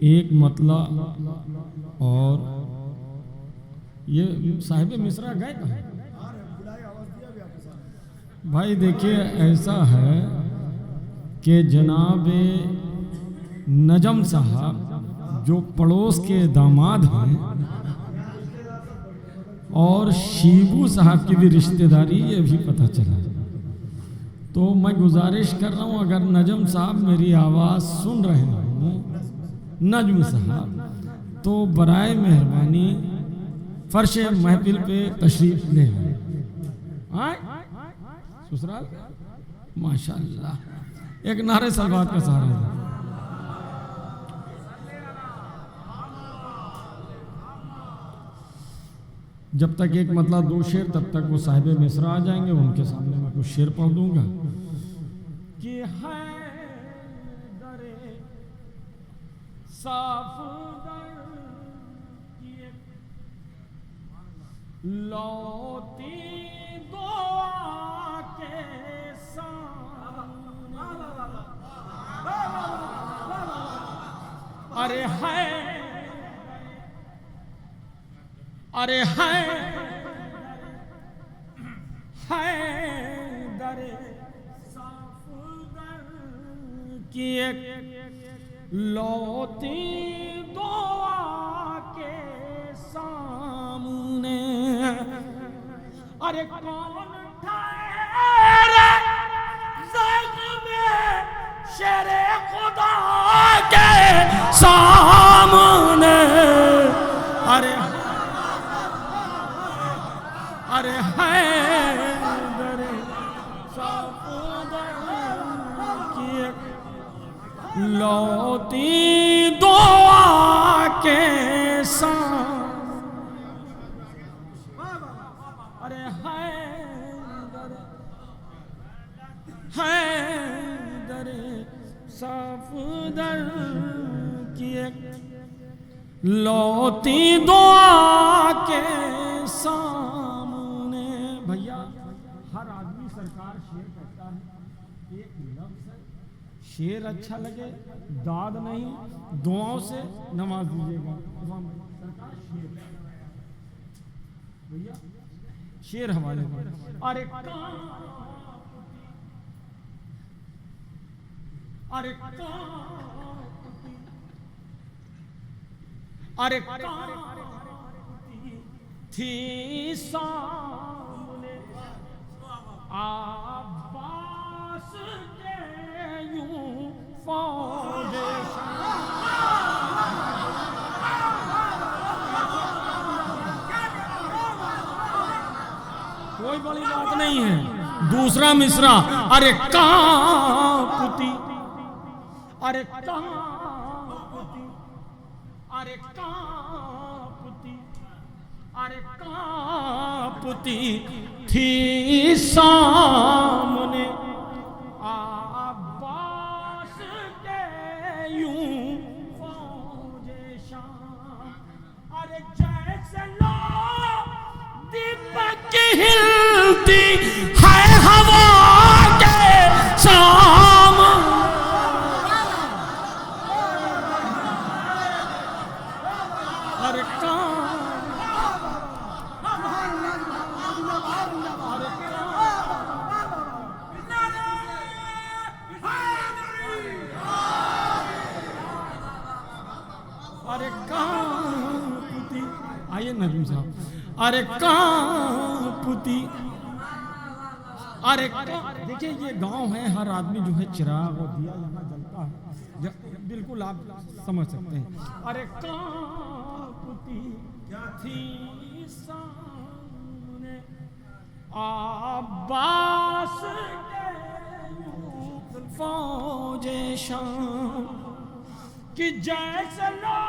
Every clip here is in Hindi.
एक मतलब और ये साहिब मिश्रा गए कहाँ? भाई देखिए ऐसा है कि जनाब नजम साहब जो पड़ोस के दामाद हैं और शिबू साहब की भी रिश्तेदारी ये भी पता चला। तो मैं गुजारिश कर रहा हूँ अगर नजम साहब मेरी आवाज़ सुन रहे हो, नजम साहब, तो बराए मेहरबानी फर्श महफिल पे तशरीफ ले आए। ससुराल माशाअल्लाह, एक नारे सलवात का सहारा है। जब तक एक मतलब दो शेर, तब तक वो साहिब मिश्रा आ जाएंगे, उनके सामने मैं कुछ शेर पढ़ दूंगा कि है दरे साफ लौती दुआ के सामने, अरे है, अरे है दरे साफदर की एक लौती दुआ के सामने, अरे कौन ठहरे ज़ख्म शेरे खुदा के सामने, अरे है दरे साफदर की लौती दुआ के सामने, अरे है दरे साफदर की लौती दुआ के सामने। भैया हर आदमी सरकार शेर कहता है, एक लफ्ज़ है, शेर अच्छा लगे, दाद नहीं, दुआओं से नवाज दीजिएगा। सरकार शेर, भैया शेर हवाले पर, अरे अरे थी सामने अब्बास के यूं फाउंडेशन, कोई बड़ी बात नहीं है। दूसरा मिसरा, अरे कांपती, अरे कांपती, अरे कांपती, अरे कांपती थी सामने अब्बास के यूं फौजे शाम, अरे जैसे लो दीपक की हिलती है हवा के सामने, अरे कांपती, आइए नजम साहब, अरे कांपती, अरे देखिए ये गांव है, हर आदमी जो है चिराग और दिया यहाँ जलता है, बिल्कुल आप समझ सकते हैं। अरे कांपती थी सामने अब्बास के फौजे शाम, कि जैसे लो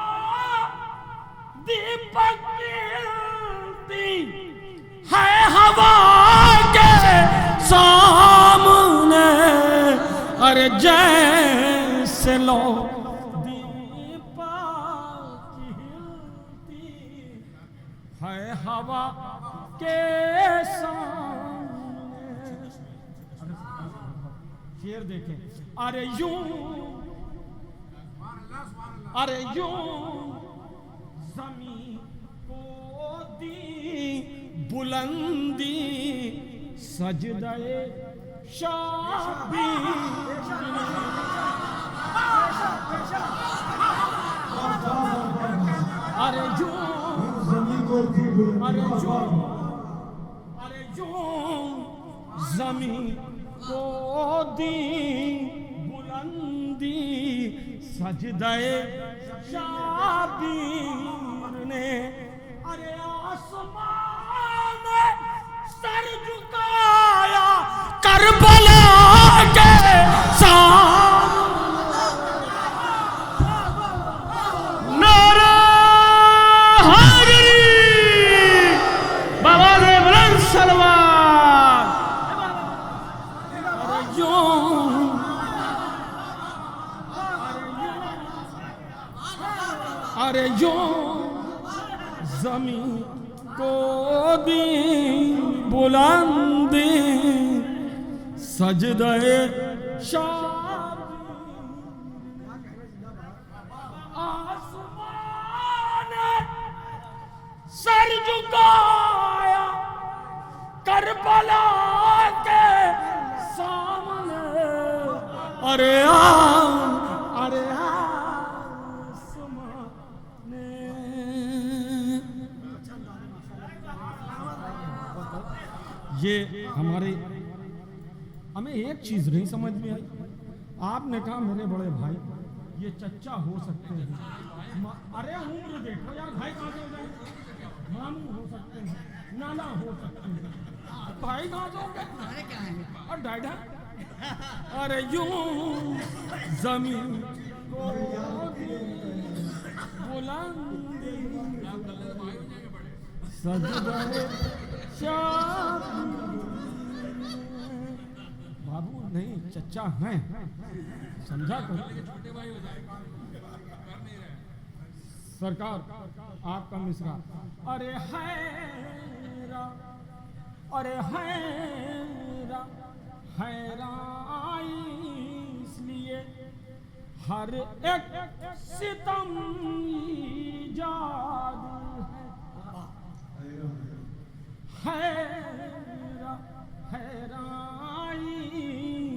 दीपक गिरती है हवा के सामने, अरे जैसे लो दीपक गिरती है हवा के सामने। शेर देखें, अरे यूं अरे यूं ज़मीं को दी बुलंदी सजदे शाबी अरे यूं ज़मीं को दी बुलंदी सजदे शाबीर ने अरे आसमान ने सर झुकाया करबला के सामने नारे हैदरी बाबा ने बुलंद सलवार अरे यूं ज़मीं को दी बुलंदी सजदे आसमान सर झुकाया करबला के सामने अरे ये हमें एक चीज नहीं समझ में आई। आपने कहा मेरे बड़े भाई ये चच्चा हो सकते हैं, अरे उम्र देखो यार, भाई कहाँ से हो जाएंगे, मामू हो सकते हैं, नाना हो सकते हैं, भाई कहाँ से हो गए, अरे क्या है और डायडा। अरे यूं ज़मीन को बुलंदी सजदे बाबू नहीं चच्चा हैं, समझा करो सरकार आपका मिश्रा। अरे हैरा हैराई इसलिए हर एक सितम ईजाद है हैराई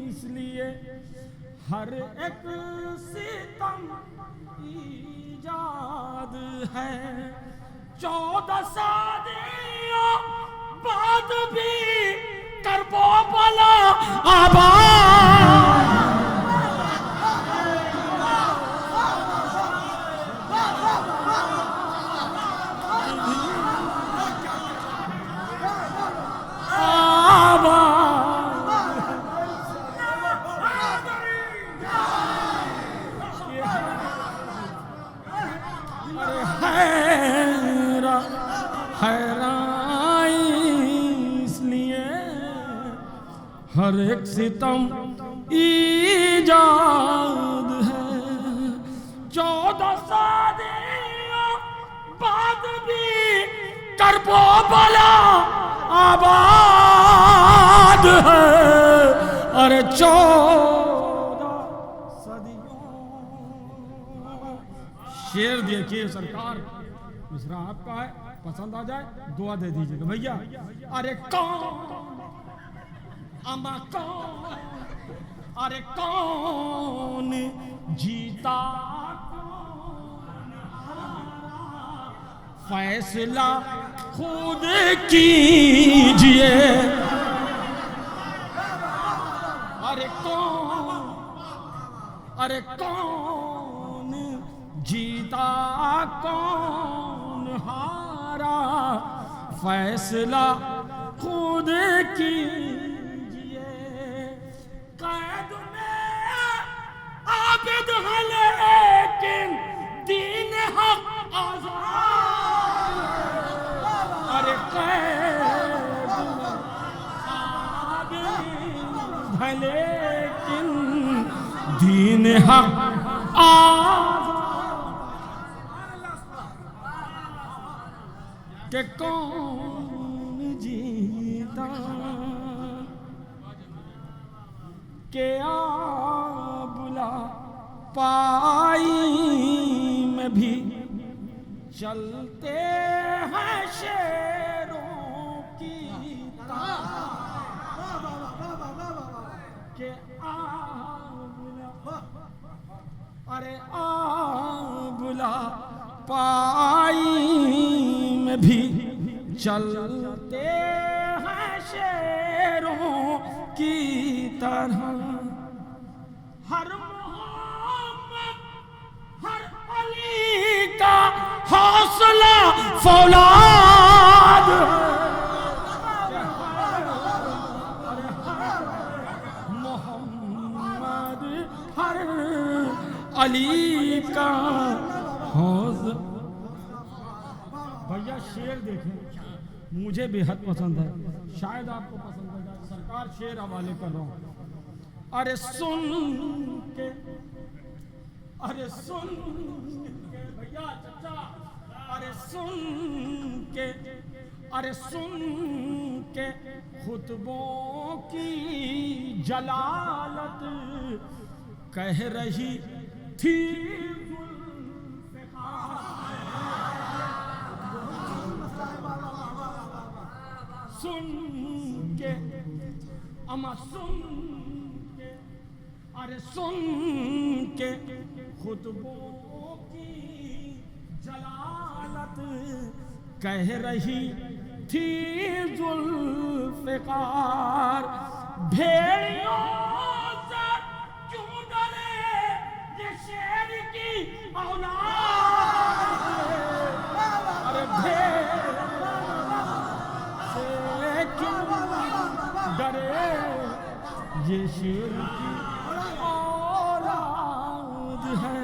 इसलिए हर एक सितम ईजाद है। 14 सदियों बाद भी करबो भला आबाद हर एक सितम ईजाद है। 14 सदियों बाद भी करबो भला आबाद है। अरे 14 सदियों शेर देखिए सरकार, मिश्रा आपका है, पसंद आ जाए दुआ दे दीजिएगा भैया। अरे अरे कौन जीता कौन हारा, फैसला खुद कीजिए। अरे कौन जीता कौन हारा, फैसला खुद कीजिए। कैद में आबिद है लेकिन दीन हक आज़ाद। अरे कैद में आबिद है लेकिन दीन हक आज़ाद। के कौन जीता के आ बुला पाई में भी चलते हैं शेरों की के अरे आबला पाई में भी चलते हैं शेरों की तरह। हर मोहम्मद हर अली का हौसला फौलाद, मोहम्मद हर अली का हौसला। भैया शेर देखें, मुझे बेहद पसंद है, शायद आपको पसंद है। सरकार शेर हवाले कर रहा हूं। अरे सुन के, अरे सुन के भैया चचा, अरे सुन के, अरे सुन के खुतबों की जलालत कह रही थी सुन के, अमा सुन के, अरे सुन के खुतबों की जलालत कह रही थी जुल्फ़िकार। भेड़ियों से क्यों डरे ये शेर की औलाद, अरे डरे ये शेर की औलाद है।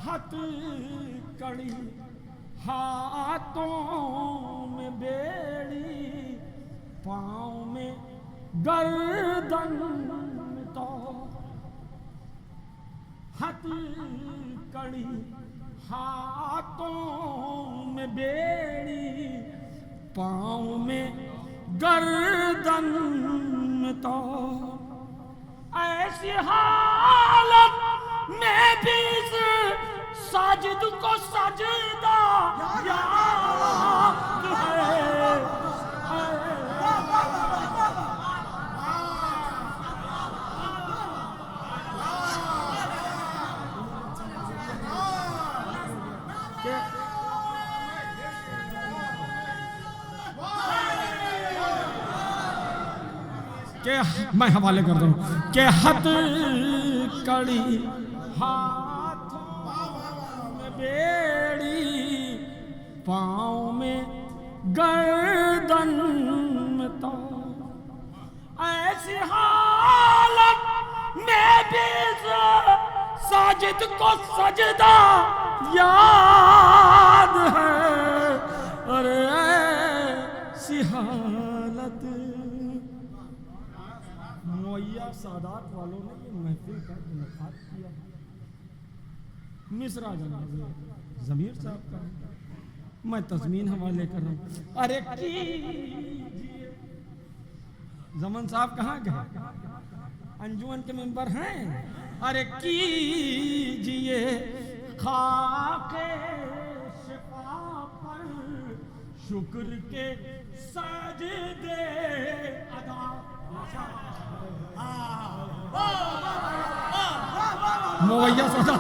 हथकड़ी हाथों में बेड़ी, पाँव में गर्दन तो। हथकड़ी हाथों में बेड़ी, पाँव में गर्दन तो। ऐसी हालत में भी साजिद को सजदा याद है। के मैं हवाले कर दूं के हथकड़ी हाथों में बेड़ी, पाँव में गर्दन में तो। ऐसी हालत में भी साजिद को सजदा याद है। अरे ऐसी हालत मुअय्या सादात वालों ने ये महफिल का इनकाद किया। मिसरा जनाब ज़मीर साहब का मैं तस्मीन हवाले कर रहा हूँ। अरे कीजिए, ज़मन साहब कहाँ गए? अंजुमन के मेंबर हैं। अरे कीजिए खाके शिफा पर शुक्र के सजदे अदा। मुअय्या सदा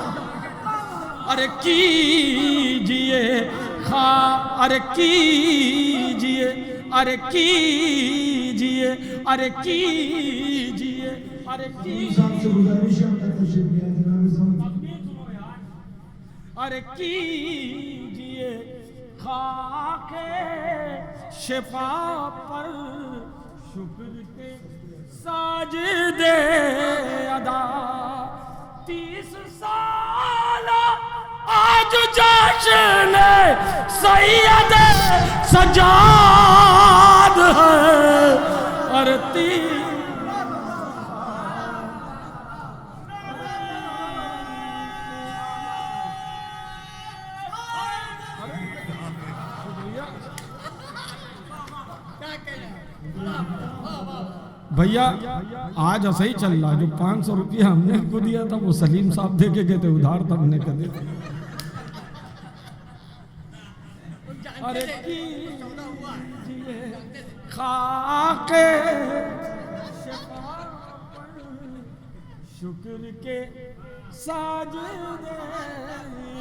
अरे कीजिए खा, अरे कीजिए, अरे कीजिए, अरे कीजिए, अरे अरे कीजिए खाके शिफा पर शुक्र के साजिदे अदा। 30 साल आज जश्न सैयद सजाद है। अरे भैया आज ऐसा ही चल रहा, जो 500 रुपया हमने को दिया था वो सलीम साहब दे के गए थे उधार, तब हमने कर दिया। अरे खाके शुक्र के साजदे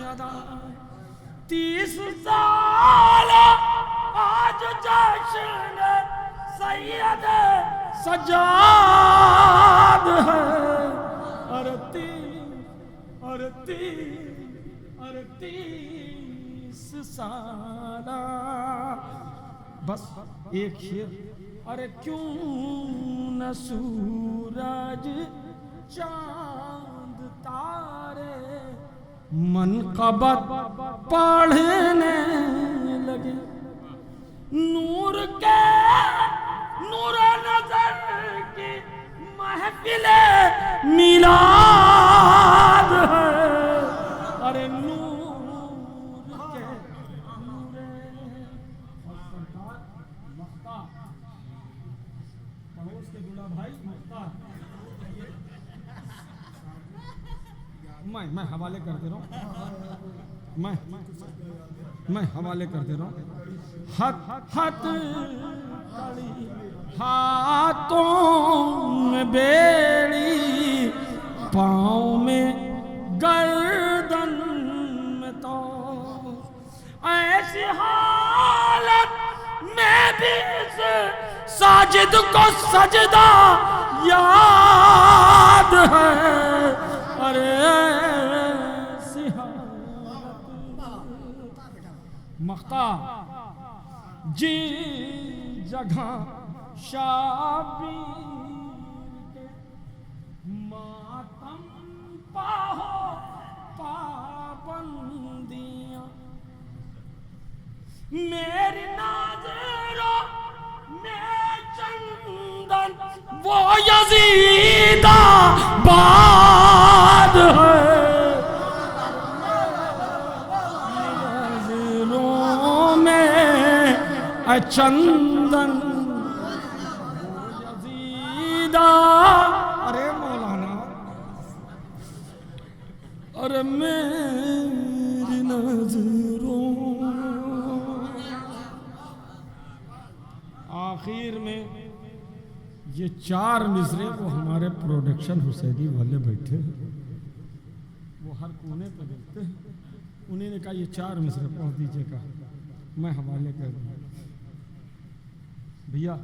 अदा 30 साल आज जश्न सैयद सजाद है। अरे 30 साल बस एक शेर। अरे क्यों न सूरज चांद तारे मनक़बत पढ़ने लगे, नूर के नूर नजर की महफिले मिलाद है। अरे नूर के नूरे और सरकार मख्ता पड़ोस के दूल्हा भाई मख्ता, मैं हवाले करते रहूं, मैं हवाले करते रहूं। हाथों में बेड़ी, पाँव में गर्दन में तो, ऐसी हालत में भी साजिद को सजदा याद है। अरे मख्ता जी जगह शाबीर के मातम पाहो पाबंदियां, मेरी नाज़रों में चंदन वो यज़ीदा बाद है। चंदन यज़ीदा, अरे मौलाना, अरे मेरी नजरों। आखिर में ये 4 मिसरे वो हमारे प्रोडक्शन हुसैनी वाले बैठे, वो हर कोने पे देखते हैं, उन्हीं ने कहा ये 4 मिसरे पहुंच दीजिएगा, मैं हवाले कर दूंगा। भैया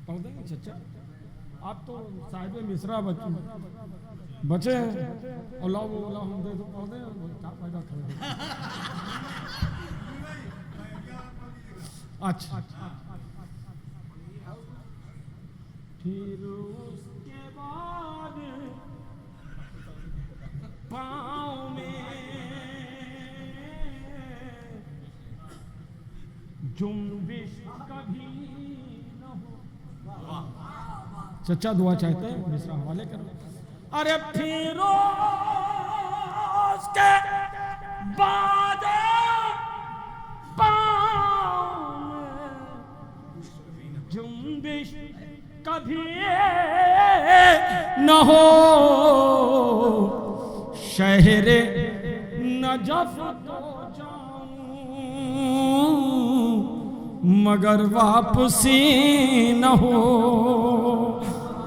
पढ़ देंगे चचा, आप तो साहिब मिसरा बचे हैं, अल्लाह हम दे तो पढ़ दें, क्या फायदा करें। अच्छा फिर उसके बाद पाँव में जुम्बिश कभी न हो। चचा दुआ चाहते हैं, मिसरा हवाले करो। अरे फिर उसके बाद पाँव में जुम्बिश कभी न हो, शहरे नजफ तो मगर वापसी न हो,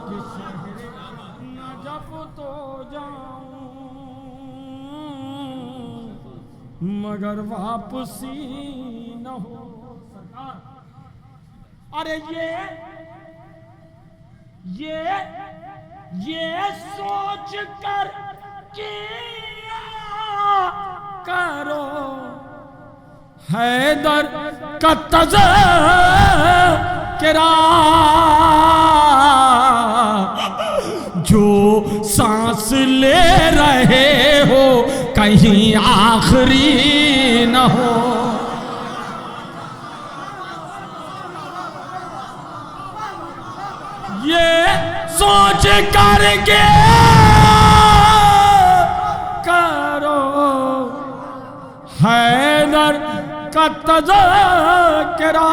कि शहरे नजफ तो जाऊं मगर वापसी न हो। सरकार अरे ये सोच कर किया करो हैदर का तज़किरा, जो सांस ले रहे हो कहीं आखिरी न हो। ये सोच करके करो हैदर का तज़किरा,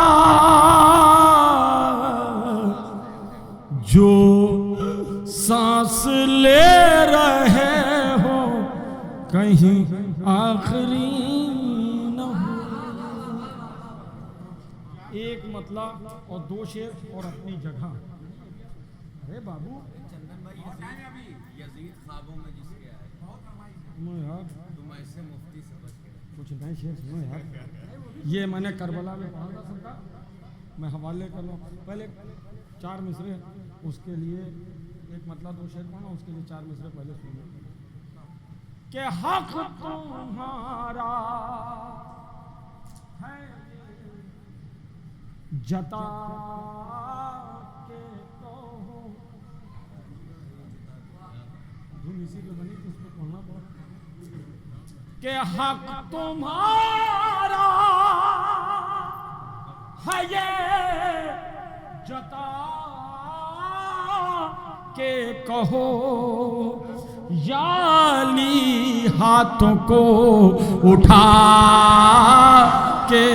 जो सांस ले रहे हो कहीं आखिरी न हो। एक मतलब और दो शेर और अपनी जगह। अरे बाबू चंदन भाई यजीद ख्वाबों में जिसके आए सुनो यार, तुम ऐसे मुफ्ती से बच गए। कुछ नए शेर सुनो यार। ये मैंने करबला में पढ़ा था सरकार, मैं हवाले कर रहा हूँ। पहले 4 मिसरे, उसके लिए एक मतलब दो शेर पढ़ा, उसके लिए 4 मिसरे पहले सुनो। के हक तुम्हारा है जता के कहो। धुन इसी पे बनी तो उसको पढ़ना पड़ा। के हक तुम्हारा है ये जता के कहो, याली हाथों को उठा के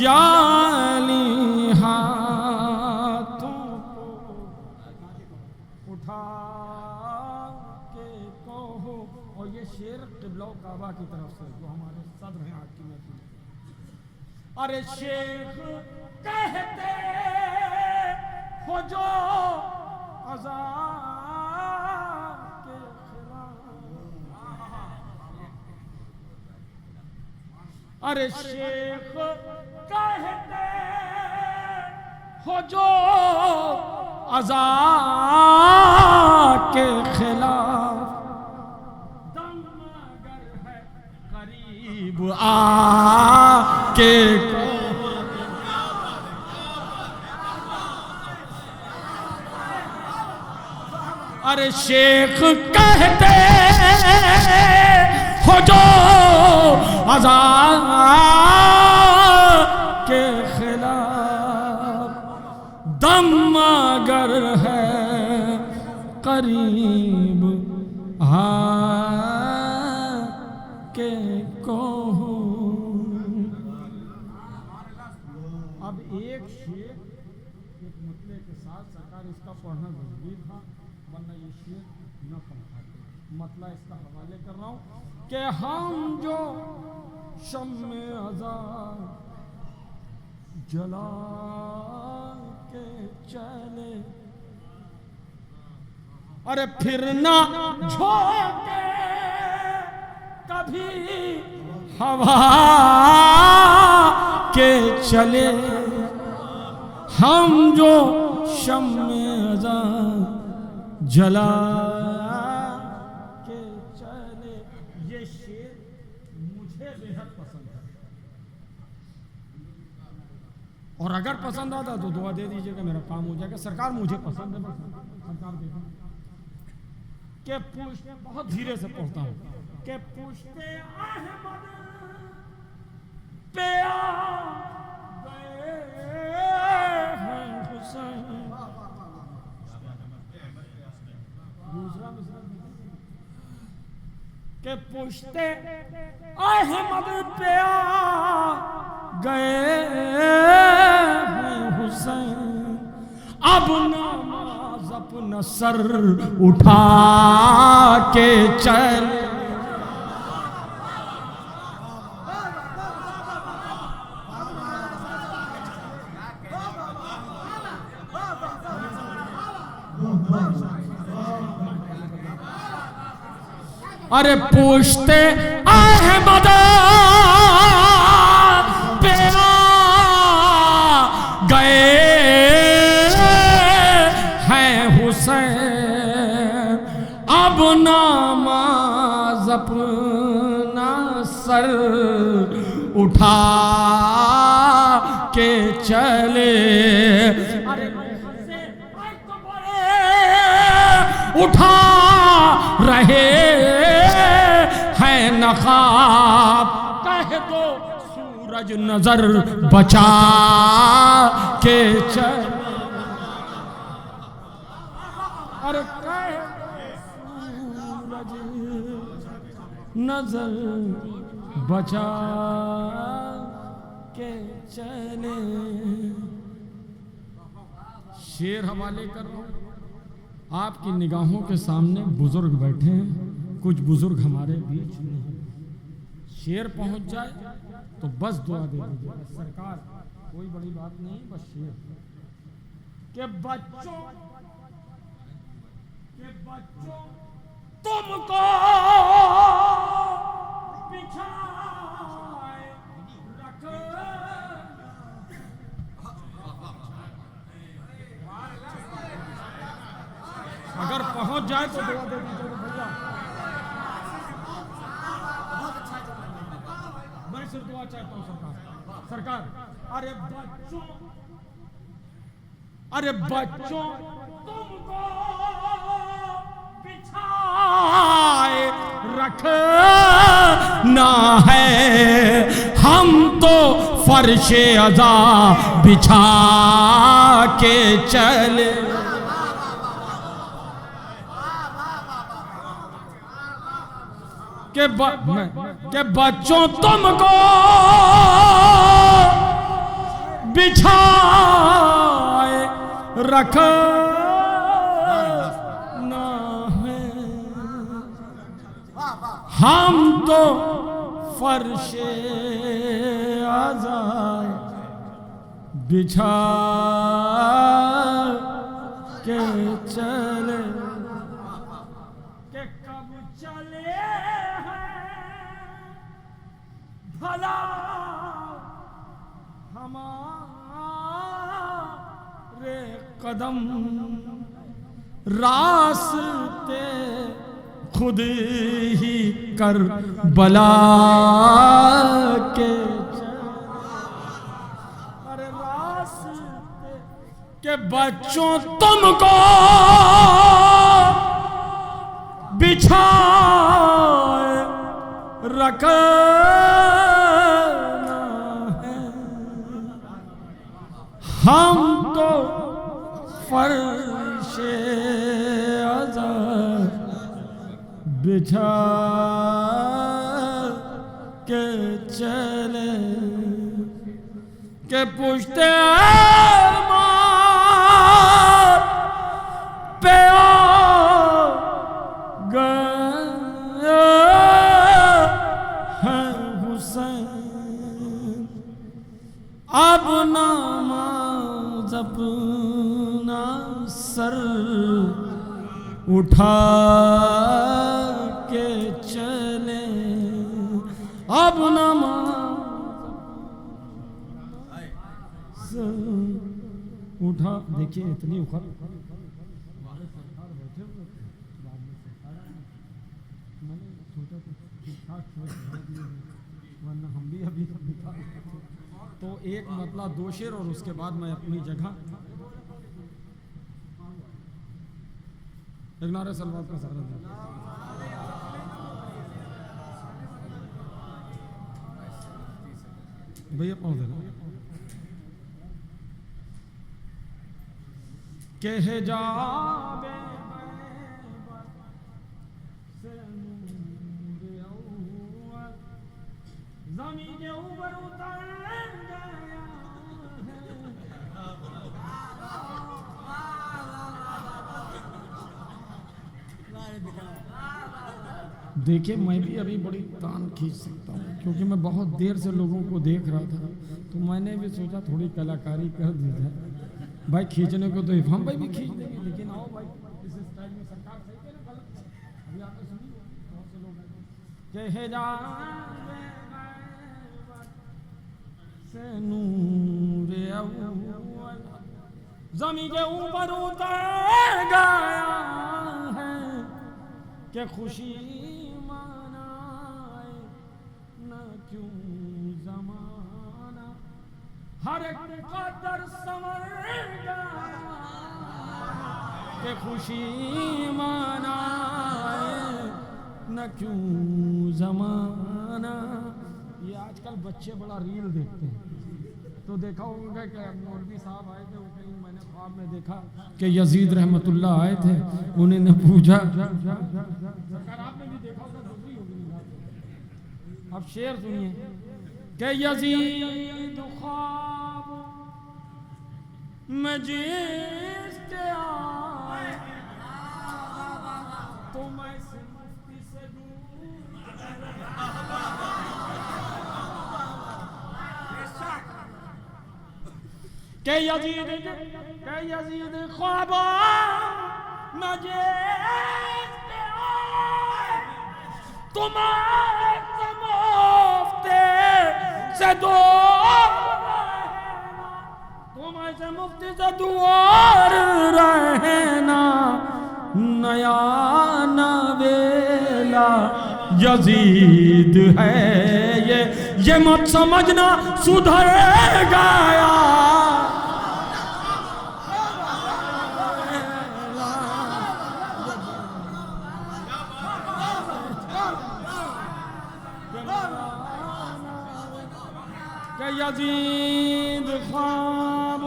याली हाथों को उठा के कहो। और ये शेर क़िबला काबा की तरफ से जो हमारे सदर हैं आज की महफिल। अरे शेख कहते हो जो अज़ा के खिलाफ। अरे शेख कहते हो जो अज़ा के खिलाफ, दम अगर है करीब आके अरे शेख कहते हो जो अज़ा के खिलाफ, दम अगर है करीब के कहो। अब एक शेर एक मुतले के साथ सरकार इसका पढ़ना जरूरी था, वरना ये शेर न पढ़ पाते। मतला इसका हवाले कर रहा हूँ कि हम जो शम्मे अज़ां जला के चले, अरे फिर ना झोंके कभी हवा के चले। हम जो शम्मे अज़ां जला के चले। ये शेर मुझे बेहद पसंद है, और अगर पसंद आता तो दुआ दे दीजिएगा, मेरा काम हो जाएगा। सरकार मुझे पसंद है, सरकार देखो के पूछते, बहुत धीरे से पढ़ता हूँ, के पूछते अहमद पे आ गए हैं हुसैन। दूसरा मिसरा के पूछते अहमद पे आ गए हैं हुसैन। अब नमाज अपना सर उठा के चल। अरे पूछते अहमद पे गए हैं हुसैन। अब नमाज अपना सर उठा के चले। अरे उठा रहे हैं नकाब, कह दो सूरज नजर बचा के चल। अरे कह दो सूरज नजर बचा के चले। शेर हवाले कर रहा हूं। आपकी निगाहों के सामने बुजुर्ग बैठे हैं, कुछ बुजुर्ग हमारे बीच में हैं। शेर पहुंच जाए तो बस दुआ दे दीजिए सरकार, कोई बड़ी बात नहीं, बस शेर के बच्चों तुमको बिछाए रख। अगर पहुंच जाए तो दुआ दे दीजिए भैया। मैं सिर्फ दुआ चाहता हूं सरकार। अरे बच्चों तुमको बिछाए रखना है, हम तो फर्शे अज़ा बिछा के चले। के बच्चों तुमको बिछाए रखना है, हम तो फर्शे आज़ाए बिछा के चले। के कब चले भला हमारे कदम, रास्ते खुद ही कर बला के अरे रास्ते के बच्चों तुमको बिछाए रखना है, हम तो फर्शे अज़ा बिछा के चले। के पुश्ते मार पे आ गए हैं हुसैन, अब नमाज़ अपना सर उठा के चले। अब नमाज़ उठा, देखिए इतनी उखड़ हमारे सरकार बैठे हुए थे, बाद में सरकार मैंने सोचा तो ठीक ठाक वरना हम भी अभी दिखा। तो एक मतलब दो शेर और उसके बाद मैं अपनी जगह एक नारे सलवात का सहारा दिया। भैया पहुंच देना के हिजाबे से नूर अव्वल ज़मीन के ऊपर उतर गया है। देखिए मैं भी अभी बड़ी तान खींच सकता हूँ क्योंकि मैं बहुत देर से लोगों को देख रहा था, तो मैंने भी सोचा थोड़ी कलाकारी कर दी जाए। भाई खींचने को तो हम भाई भी खींच देंगे, लेकिन आओ भाई इस स्टाइल में सरकार सही है ना गलत? अभी आपने सुनी बहुत से लोग कहे जा से नूर अव्वल ज़मीन के ऊपर उतर गया है कि खुशी मनाए न क्यों ज़माना हर एक कदर संवर गया कि खुशी मनाए न क्यों ज़माना। ये आजकल बच्चे बड़ा रील देखते हैं, तो देखा होगा कि मौलवी साहब आए थे, कहीं मैंने ख्वाब में देखा कि यजीद रहमतुल्लाह आए थे, उन्होंने पूछा सरकार आपने भी देखा होगा, दूसरी होगी अब शेर सुनिए कि यजीद ख्वाब में जिसके आए तो मैं से मुफ्ती से के यजीद ख्वाब में जिसके आए तो मैं से मुफ्ती से दूर तुम्हारे मुफ्ती से दूर रहना नया नवेला यजीद है ये मत समझना सुधर गया यजीद ख्वाब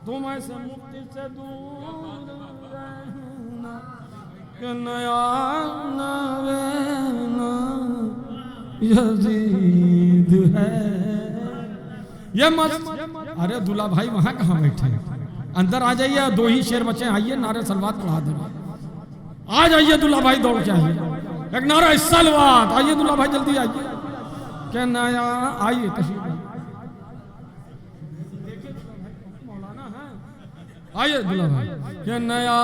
तुम ऐसे मुक्ति से दूर रहना कि नया नवेना यजीद है ये मस्त। अरे दूल्हा भाई वहां कहाँ बैठे हैं? अंदर आ जाइए, 2 ही शेर बचे, आइए नारे सलवात पढ़ा देंगे। आ जाइए दूल्हा भाई, दौड़ के आइए, एक नारा सलवात। आइए दूल्हा भाई जल्दी आइए, क्या नया आइए तशरीफ मौलाना है। आइए दूल्हा भाई, क्या नया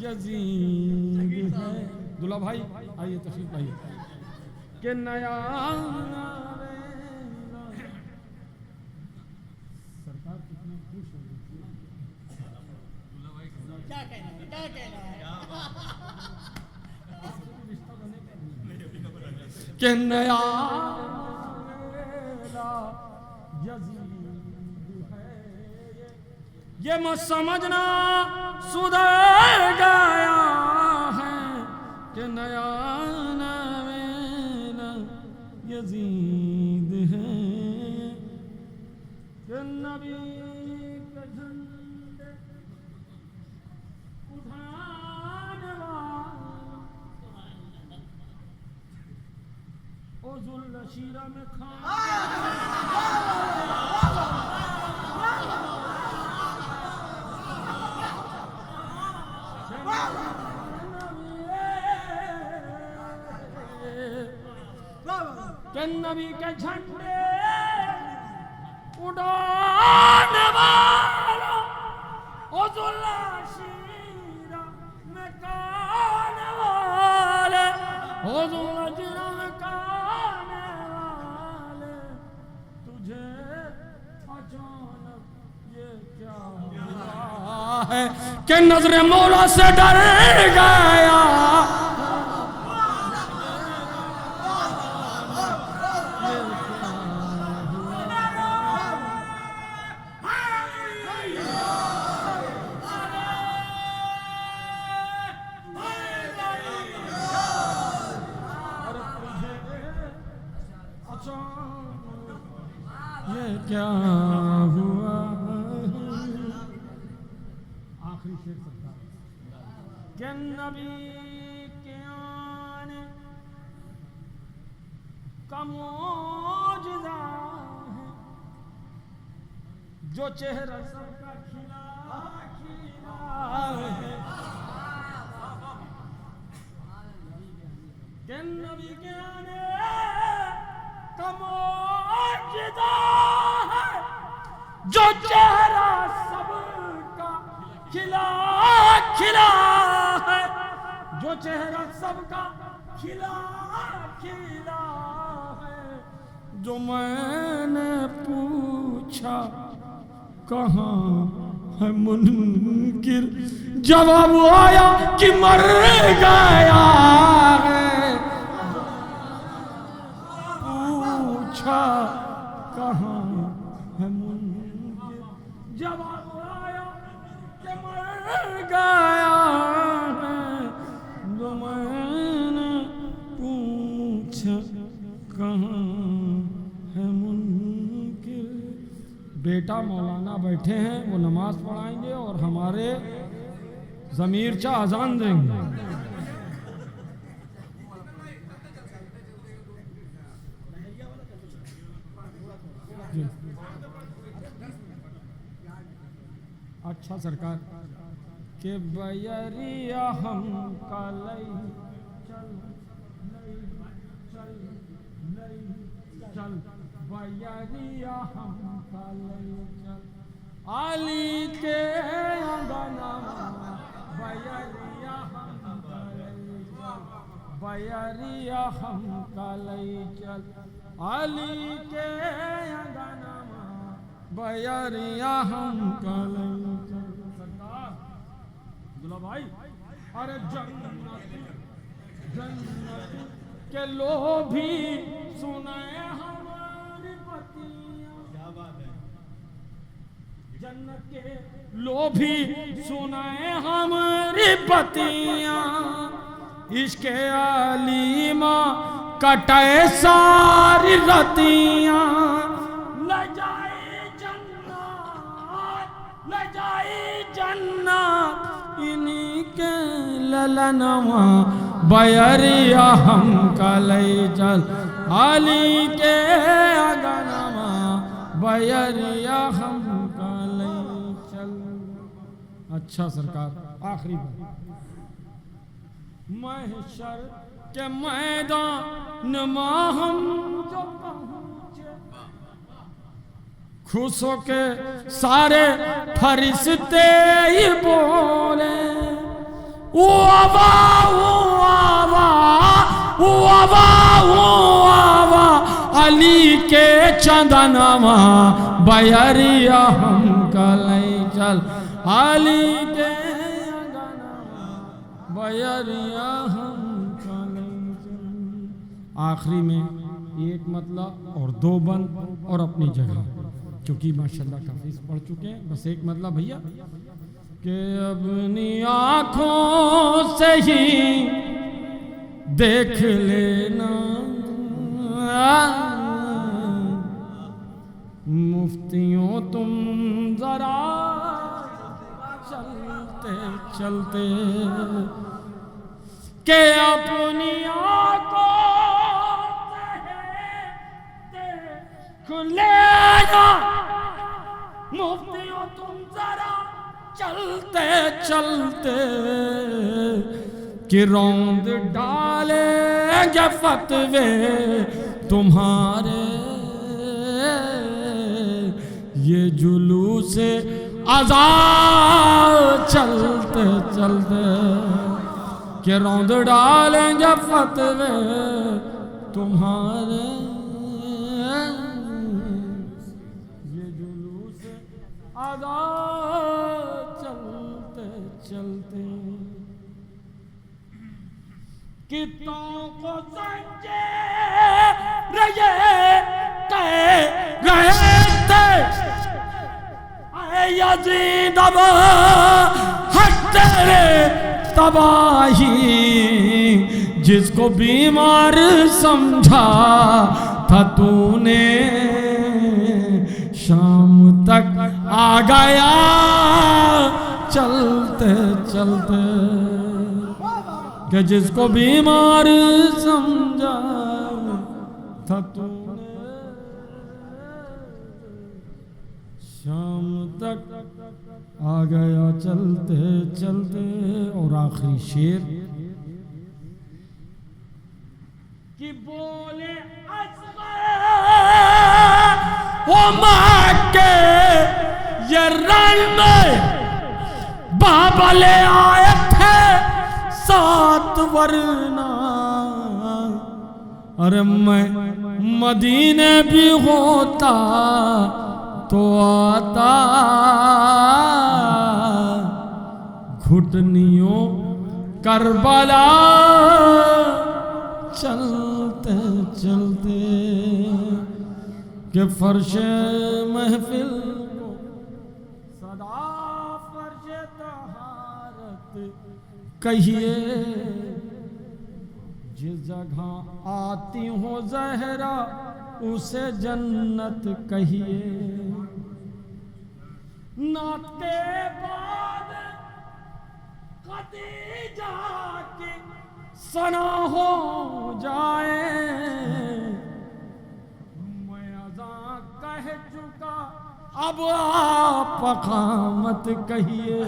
यजीद है। दूल्हा भाई आइए तशरीफ आइए, क्या नया सरकार कितनी खुश हो क्या कहना है कि नया यजीद है ये मत समझना सुधर गया है कि नया नवेला यजीद है कि नबी के झंडे उठाने वाला ओ जुल्लशीरा में नबी के झंडे उड़ाने वाला ओ जुल्लशीरा में काने वाले ओ जुल्लशीरा में काने वाले तुझे अचानक ये क्या हुआ है कि नजरे मौला से डर गया। ये क्या हुआ? आखिरी शेर सरकार के नबी के आने का मौजज़ा है जो चेहरा सबका खिला खिला है के नबी के आने का मौजज़ा है जो चेहरा सबका खिला खिला है जो चेहरा सबका खिला खिला है। जो मैंने पूछा कहाँ है मुनकिर जवाब आया कि मर गया है। पूछा कहाँ है मुनकिर जवाब आया कि मर गया है। जो मैंने पूछा कहाँ है मुनकिर। बेटा मौलाना बैठे हैं, वो नमाज पढ़ाएंगे और हमारे ज़मीर चा अजान देंगे। अच्छा सरकार के बयरिया हम कालई चल चल बयरिया हम कालई चल आली के अंगना बयरिया हम कालई चल बयरिया हम कालई चल आली के अंगना बयरिया हम कालई चल। सरकार दुला भाई अरे जन्नत जन्नत के लोभी सुनाए हमारी पतियां, क्या बात है, जन्नत के लोभी सुनाए हमारी पतियां, इश्के अलीमा कटाए सारी रतियां, ले जाए जन्नत इन्हीं के ललनवा बयरिया हम कालई चल आली के अगनवा बयरिया हम कालई चल। अच्छा सरकार आखिरी बात, महशर के मैदान में हम जो पहुंचे खुश होके सारे फरिश्ते ही बोले ओ आवा ओ आवा ओ आवा ओ आवा अली के चंदनवा बयरिया हम कालई चल अली के बयरिया हम कालई चल। आखिरी में एक मतलब और दो बंद और अपनी जगह, क्योंकि माशाल्लाह काफी पढ़ चुके हैं। बस एक मतलब भैया कि अपनी आँखों से ही देख लेना मुफ्तियों तुम जरा चलते चलते के अपनी आँखों से देख लेना मुफ्तियों तुम जरा चलते चलते कि रौंद डालेंगे फतवे तुम्हारे ये जुलूस आज़ाद चलते चलते कि रौंद डालेंगे फतवे तुम्हारे ये जुलूस आज़ाद चलते चलते कितों को संजे रहे थे यज़ीद अब हट तेरे तबाही जिसको बीमार समझा था तूने शाम तक आ गया चलते चलते कि जिसको बीमार समझा था तूने शाम तक आ गया चलते चलते। और आखिरी शेर कि बोले ओ मक्के ये रण में बाबा ले आए थे सात वरना, अरे मैं मदीने भी होता तो आता घुटनियों करबला चलते चलते के फर्शे महफिल को सदा फर्शे तहारत कहिए जिस जगह आती हो जहरा उसे जन्नत कहिए नाते बाद खदीजा की सना हो जाए, मैं अज़ा कह चुका अब आप अक़ामत कहिए,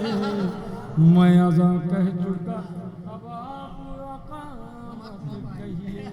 मैं अज़ा कह चुका अब आप अक़ामत कहिए।